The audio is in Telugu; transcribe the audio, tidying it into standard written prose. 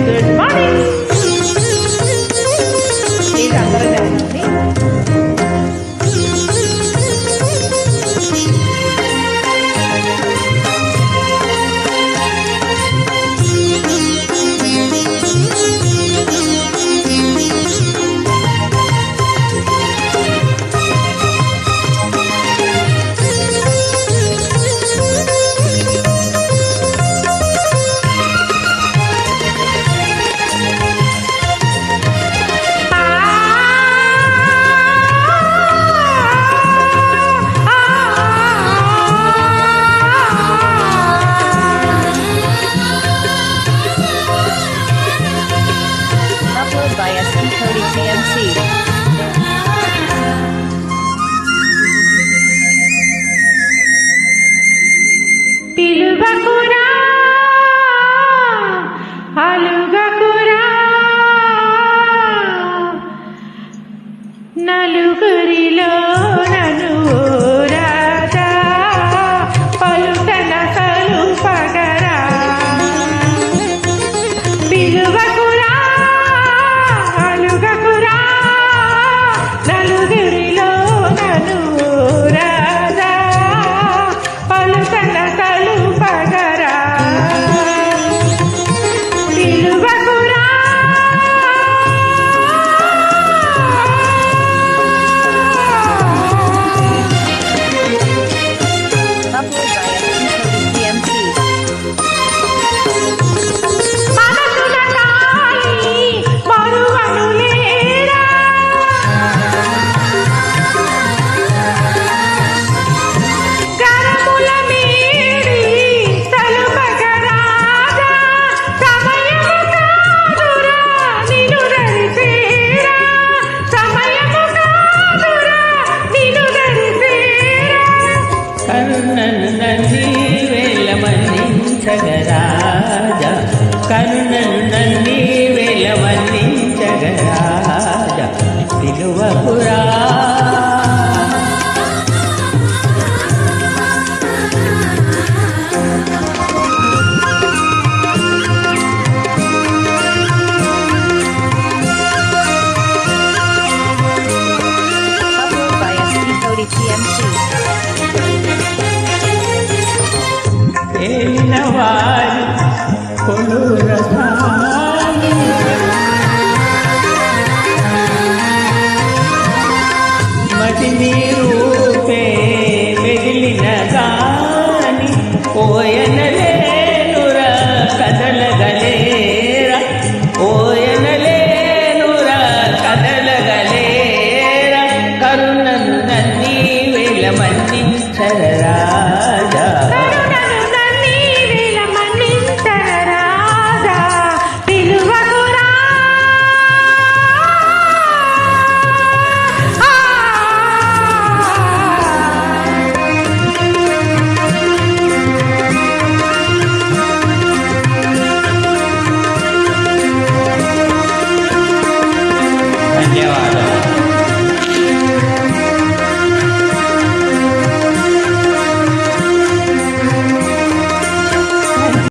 Good morning. ప్లీజ్ అందరూ జరగండి. By SC Cody TMC. పిలువకురా అలుగకురా నలుగురిలో నను రాజా పలుకన కలుపగరా. పిలువకురా అలుగకురా నలుగురిలో నను రాజా పలుకన కలుపగరా. పిలువకురా Upload by SC Cody TMC. మనసుల కాలి మరువను లేరా. గరముల మీడి తలుపగరాగా సమయము కాదురా నిన్ను దరిచేరా. సమయము కాదురా నిన్ను దరిచేరా. కరుణను నన్ను వేల మన్నించగరాజా, కరుణను నన్ను వేల మన్నించగరాజా, పిలువకురా Upload by SC Cody TMC. ఏలిన వారి కొలురసాని మటి రూపే మెదిలిన గాని ఓయనలేనురా కదలగలేరా, ఓయనలేనురా కదలగలేరా. కరుణను నన్ని వేల మన్నించరా